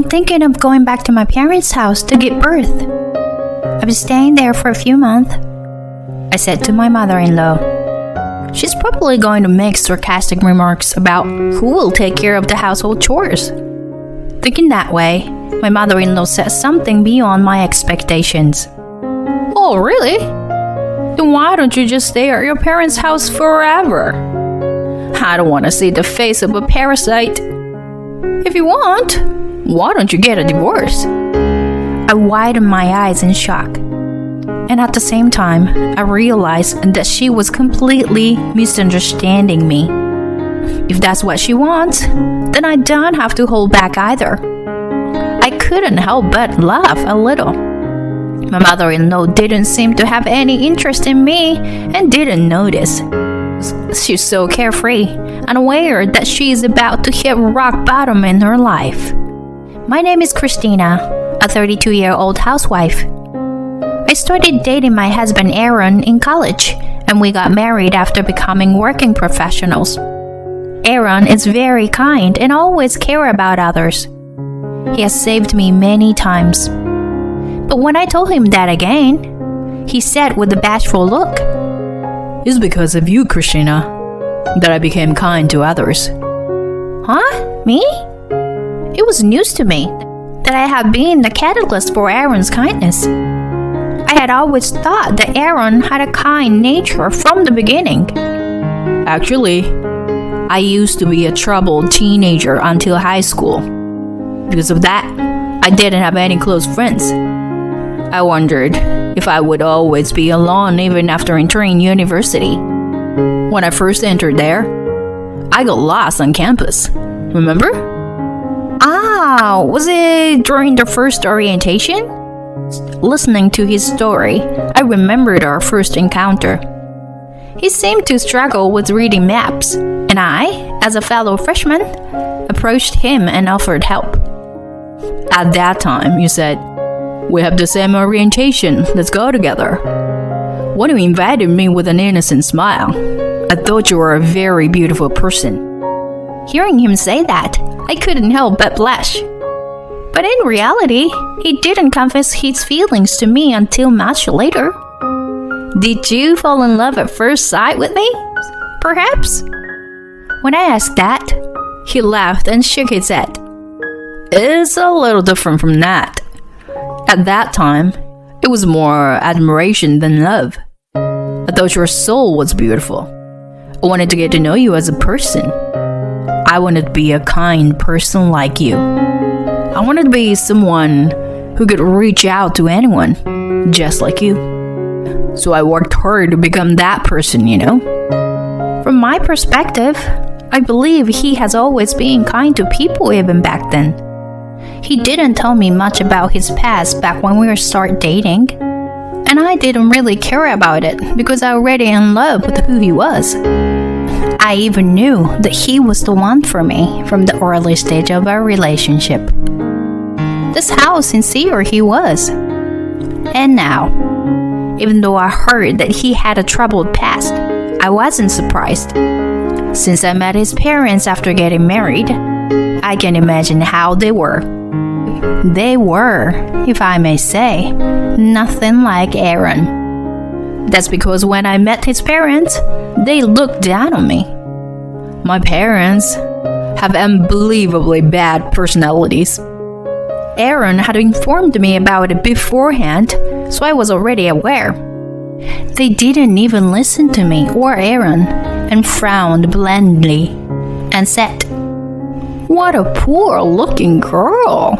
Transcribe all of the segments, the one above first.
thinking of going back to my parents' house to give birth. I've been staying there for a few months, I said to my mother-in-law. She's probably going to make sarcastic remarks about who will take care of the household chores. Thinking that way, my mother-in-law said something beyond my expectations. Oh, really? Then why don't you just stay at your parents' house forever? I don't want to see the face of a parasite. If you want, why don't you get a divorce? I widened my eyes in shock. And at the same time, I realized that she was completely misunderstanding me. If that's what she wants, then I don't have to hold back either. I couldn't help but laugh a little. My mother-in-law didn't seem to have any interest in me and didn't notice. She's so carefree, unaware that she is about to hit rock bottom in her life. My name is Christina, a 32-year-old housewife. I started dating my husband Aaron in college, and we got married after becoming working professionals. Aaron is very kind and always cares about others. He has saved me many times. But when I told him that again, he said with a bashful look, "It's because of you, Christina, that I became kind to others." Huh? Me? It was news to me that I had been the catalyst for Aaron's kindness. I had always thought that Aaron had a kind nature from the beginning. Actually, I used to be a troubled teenager until high school. Because of that, I didn't have any close friends. I wondered if I would always be alone even after entering university. When I first entered there, I got lost on campus. Remember? Ah, was it during the first orientation? Listening to his story, I remembered our first encounter. He seemed to struggle with reading maps, and I, as a fellow freshman, approached him and offered help. At that time, you said, "We have the same orientation, let's go together." When you invited me with an innocent smile, I thought you were a very beautiful person. Hearing him say that, I couldn't help but blush. But in reality, he didn't confess his feelings to me until much later. Did you fall in love at first sight with me? Perhaps? When I asked that, he laughed and shook his head. It's a little different from that. At that time, it was more admiration than love. I thought your soul was beautiful. I wanted to get to know you as a person. I wanted to be a kind person like you. I wanted to be someone who could reach out to anyone, just like you. So I worked hard to become that person, you know? From my perspective, I believe he has always been kind to people even back then. He didn't tell me much about his past back when we started dating, and I didn't really care about it because I was already in love with who he was. I even knew that he was the one for me from the early stage of our relationship. That's how sincere he was. And now, even though I heard that he had a troubled past, I wasn't surprised. Since I met his parents after getting married, I can imagine how they were. They were, if I may say, nothing like Aaron. That's because when I met his parents, they looked down on me. My parents have unbelievably bad personalities. Aaron had informed me about it beforehand, so I was already aware. They didn't even listen to me or Aaron and frowned blandly and said, "What a poor-looking girl.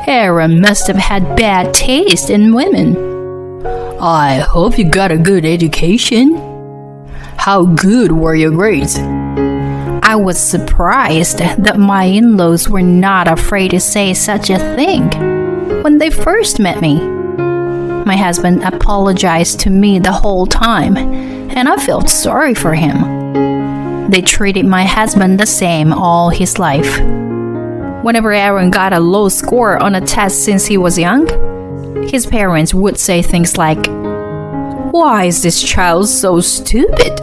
Aaron must have had bad taste in women. I hope you got a good education. How good were your grades?" I was surprised that my in-laws were not afraid to say such a thing when they first met me. My husband apologized to me the whole time, and I felt sorry for him. They treated my husband the same all his life. Whenever Aaron got a low score on a test since he was young, his parents would say things like, "Why is this child so stupid?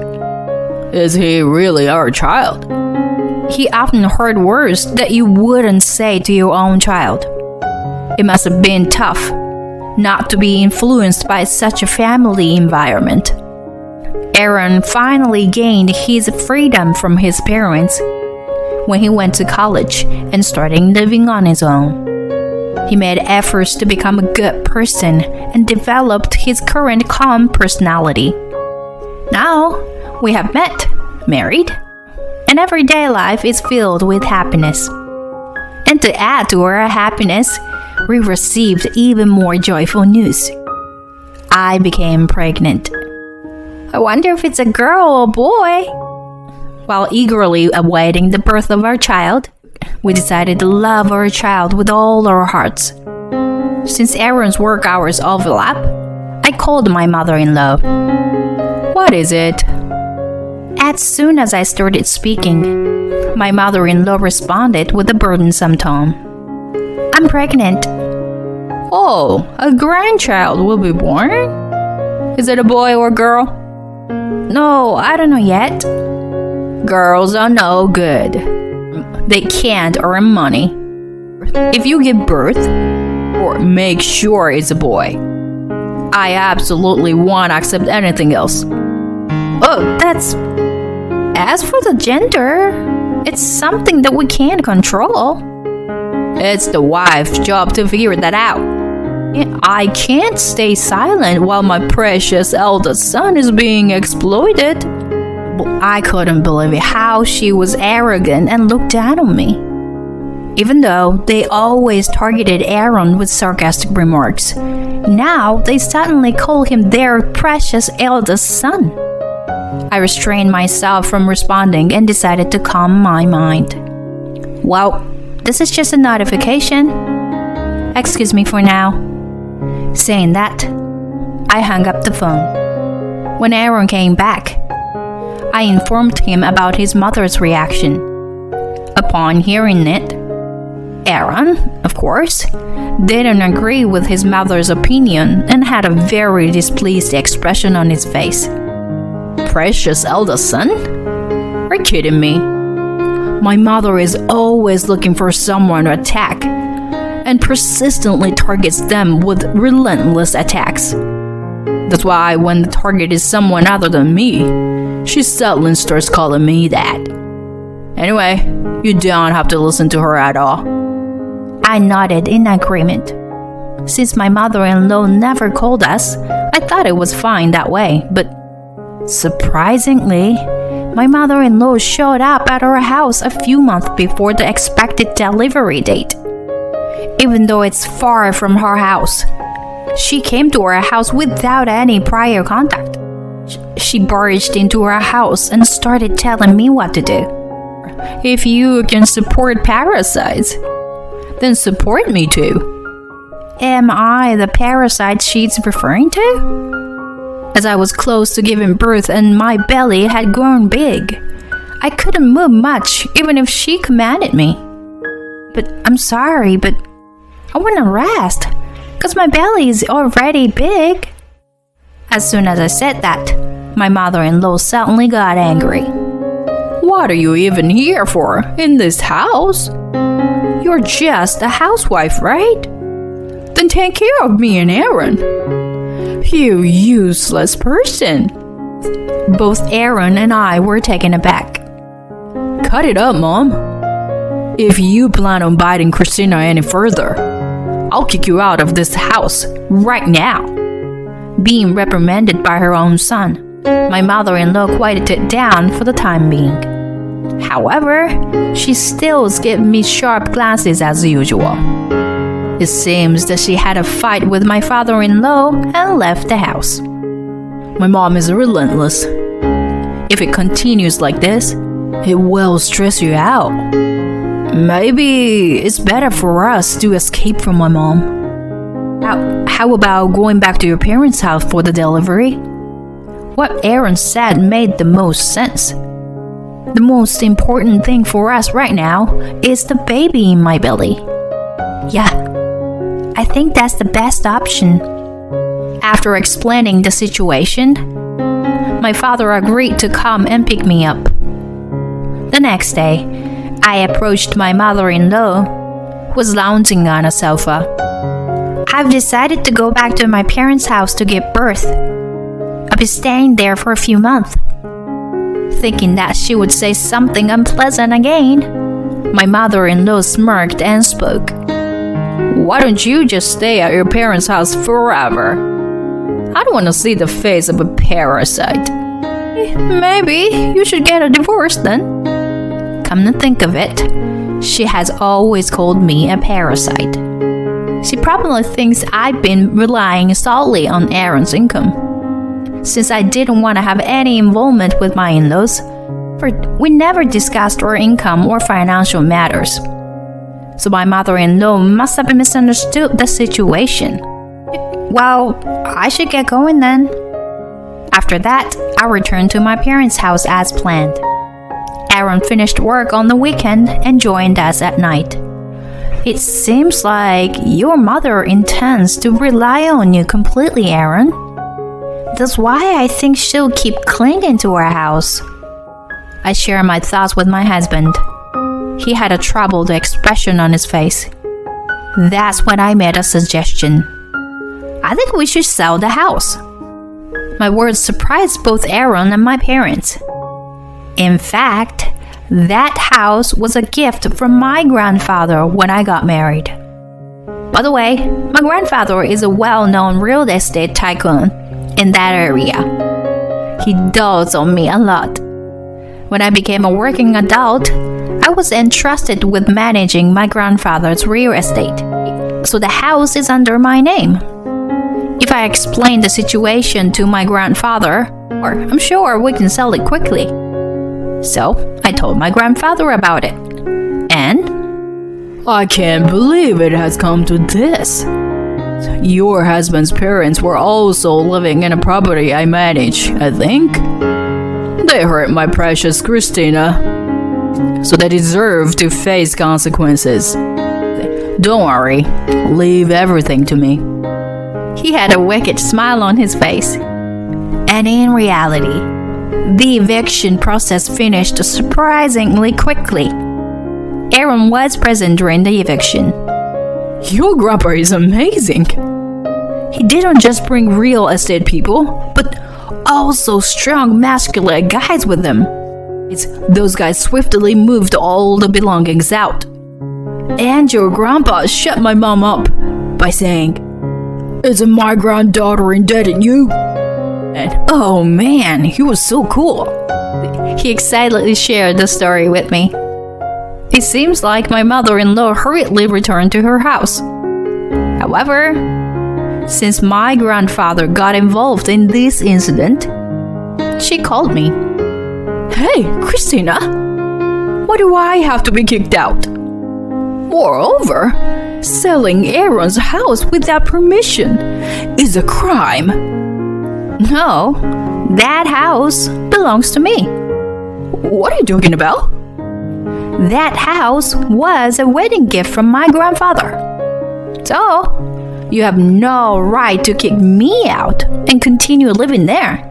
Is he really our child?" he often heard words that you wouldn't say to your own child. It must have been tough not to be influenced by such a family environment. Aaron finally gained his freedom from his parents when he went to college and started living on his own. He made efforts to become a good person and developed his current calm personality. Now, we have met, married, and everyday life is filled with happiness. And to add to our happiness, we received even more joyful news. I became pregnant. I wonder if it's a girl or boy. While eagerly awaiting the birth of our child, we decided to love our child with all our hearts. Since Aaron's work hours overlap, I called my mother-in-law. "What is it?" As soon as I started speaking, my mother-in-law responded with a burdensome tone. "I'm pregnant." "Oh, a grandchild will be born? Is it a boy or girl?" "No, I don't know yet." "Girls are no good. They can't earn money. If you give birth, or make sure it's a boy, I absolutely won't accept anything else." "Oh, that's... As for the gender, it's something that we can't control." "It's the wife's job to figure that out. I can't stay silent while my precious eldest son is being exploited." I couldn't believe how she was arrogant and looked down on me. Even though they always targeted Aaron with sarcastic remarks, now they suddenly call him their precious eldest son. I restrained myself from responding and decided to calm my mind. "Well, this is just a notification. Excuse me for now." Saying that, I hung up the phone. When Aaron came back, I informed him about his mother's reaction. Upon hearing it, Aaron, of course, didn't agree with his mother's opinion and had a very displeased expression on his face. "Precious eldest son? Are you kidding me? My mother is always looking for someone to attack and persistently targets them with relentless attacks. That's why when the target is someone other than me, she suddenly starts calling me that. Anyway, you don't have to listen to her at all." I nodded in agreement. Since my mother-in-law never called us, I thought it was fine that way, but surprisingly, my mother-in-law showed up at our house a few months before the expected delivery date. Even though it's far from her house, she came to our house without any prior contact. She barged into our house and started telling me what to do. "If you can support parasites, then support me too." Am I the parasite she's referring to? As I was close to giving birth and my belly had grown big, I couldn't move much even if she commanded me. "But I'm sorry, but I want to rest, because my belly is already big." As soon as I said that, my mother-in-law suddenly got angry. "What are you even here for in this house? You're just a housewife, right? Then take care of me and Aaron. You useless person." Both Aaron and I were taken aback. "Cut it up, Mom. If you plan on biting Christina any further, I'll kick you out of this house right now." Being reprimanded by her own son, my mother-in-law quieted down for the time being. However, she still gave me sharp glances as usual. It seems that she had a fight with my father-in-law and left the house. My mom is relentless. If it continues like this, it will stress you out. Maybe it's better for us to escape from my mom. How about going back to your parents' house for the delivery? What Aaron said made the most sense. The most important thing for us right now is the baby in my belly. Yeah, I think that's the best option. After explaining the situation, my father agreed to come and pick me up. The next day, I approached my mother-in-law, who was lounging on a sofa. I've decided to go back to my parents' house to give birth. I'll be staying there for a few months. Thinking that she would say something unpleasant again, my mother-in-law smirked and spoke. Why don't you just stay at your parents' house forever? I don't want to see the face of a parasite. Maybe you should get a divorce then. Come to think of it, she has always called me a parasite. She probably thinks I've been relying solely on Aaron's income. Since I didn't want to have any involvement with my in-laws, we never discussed our income or financial matters. So my mother-in-law must have misunderstood the situation. Well, I should get going then. After that, I returned to my parents' house as planned. Aaron finished work on the weekend and joined us at night. It seems like your mother intends to rely on you completely, Aaron. That's why I think she'll keep clinging to our house. I share my thoughts with my husband. He had a troubled expression on his face. That's when I made a suggestion. I think we should sell the house. My words surprised both Aaron and my parents. In fact, that house was a gift from my grandfather when I got married. By the way, my grandfather is a well-known real estate tycoon in that area. He dotes on me a lot. When I became a working adult, I was entrusted with managing my grandfather's real estate, so the house is under my name. If I explain the situation to my grandfather, I'm sure we can sell it quickly. So I told my grandfather about it. And I can't believe it has come to this. Your husband's parents were also living in a property I manage, I think. They hurt my precious Christina, so they deserve to face consequences. Don't worry, leave everything to me. He had a wicked smile on his face. And in reality, the eviction process finished surprisingly quickly. Aaron was present during the eviction. Your grandpa is amazing. He didn't just bring real estate people, but also strong masculine guys with them. Those guys swiftly moved all the belongings out. And your grandpa shut my mom up by saying, "Isn't my granddaughter indebted you?" And oh man, he was so cool. He excitedly shared the story with me. It seems like my mother-in-law hurriedly returned to her house. However, since my grandfather got involved in this incident, she called me. Hey, Christina, why do I have to be kicked out? Moreover, selling Aaron's house without permission is a crime. No, that house belongs to me. What are you talking about? That house was a wedding gift from my grandfather. So, you have no right to kick me out and continue living there.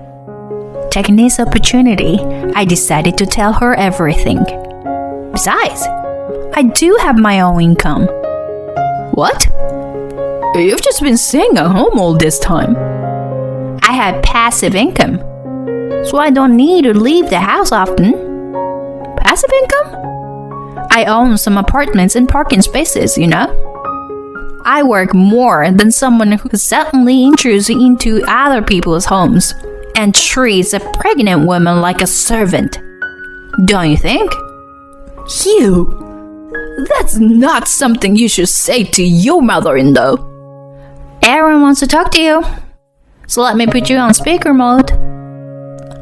Taking this opportunity, I decided to tell her everything. Besides, I do have my own income. What? You've just been staying at home all this time. I have passive income, so I don't need to leave the house often. Passive income? I own some apartments and parking spaces, you know. I work more than someone who suddenly intrudes into other people's homes and treats a pregnant woman like a servant. Don't you think? You? That's not something you should say to your mother-in-law. Aaron wants to talk to you, so let me put you on speaker mode.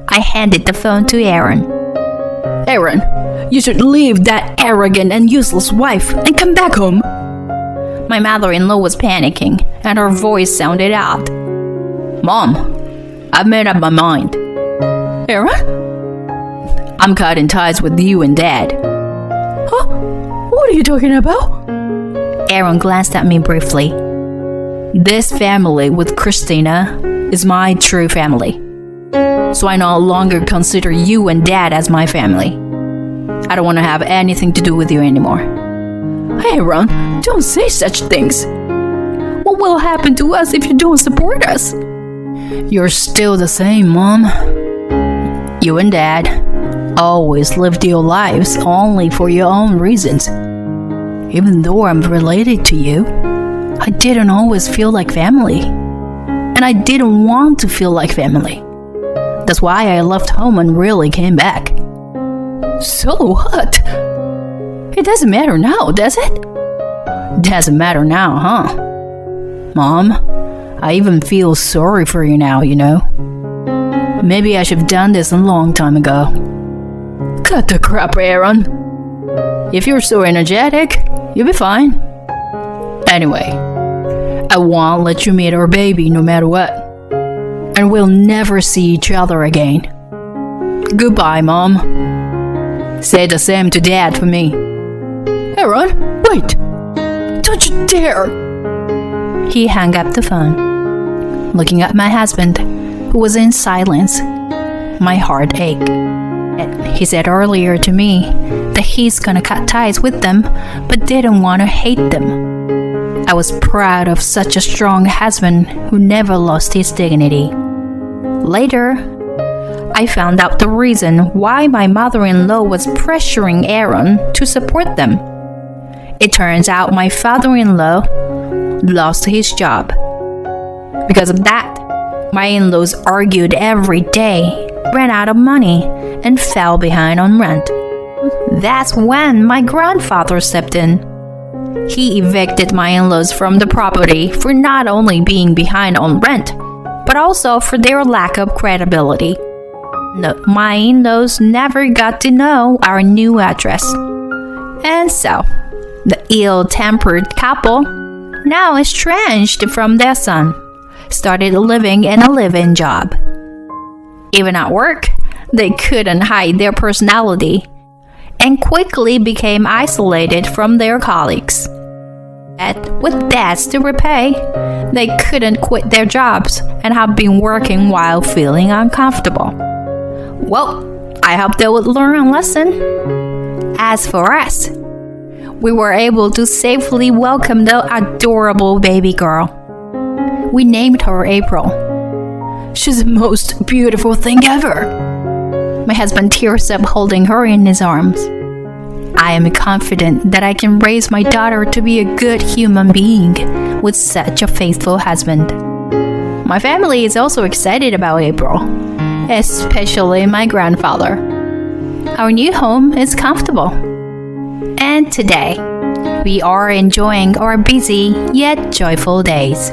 I handed the phone to Aaron. Aaron, you should leave that arrogant and useless wife and come back home. My mother-in-law was panicking, and her voice sounded odd. Mom, I've made up my mind. Aaron? I'm cutting ties with you and Dad. Huh? What are you talking about? Aaron glanced at me briefly. This family with Christina is my true family. So I no longer consider you and Dad as my family. I don't want to have anything to do with you anymore. Hey, Ron, don't say such things. What will happen to us if you don't support us? You're still the same, Mom. You and Dad always lived your lives only for your own reasons. Even though I'm related to you, I didn't always feel like family. And I didn't want to feel like family. That's why I left home and really came back. So what? It doesn't matter now, does it? Doesn't matter now, huh? Mom, I even feel sorry for you now, you know. Maybe I should have done this a long time ago. Cut the crap, Aaron. If you're so energetic, you'll be fine. Anyway, I won't let you meet our baby no matter what. And we'll never see each other again. Goodbye, Mom. Say the same to Dad for me. Aaron, wait! Don't you dare! He hung up the phone, looking at my husband, who was in silence. My heart ached. He said earlier to me that he's gonna cut ties with them, but didn't want to hate them. I was proud of such a strong husband who never lost his dignity. Later, I found out the reason why my mother-in-law was pressuring Aaron to support them. It turns out my father-in-law lost his job. Because of that, my in-laws argued every day, ran out of money, and fell behind on rent. That's when my grandfather stepped in. He evicted my in-laws from the property for not only being behind on rent, but also for their lack of credibility. No, my in-laws never got to know our new address. And so, the ill-tempered couple, now estranged from their son, started living in a live-in job. Even at work, they couldn't hide their personality and quickly became isolated from their colleagues. And with debts to repay, they couldn't quit their jobs and have been working while feeling uncomfortable. Well, I hope they would learn a lesson. As for us, we were able to safely welcome the adorable baby girl. We named her April. She's the most beautiful thing ever. My husband tears up holding her in his arms. I am confident that I can raise my daughter to be a good human being with such a faithful husband. My family is also excited about April, especially my grandfather. Our new home is comfortable. And today, we are enjoying our busy yet joyful days.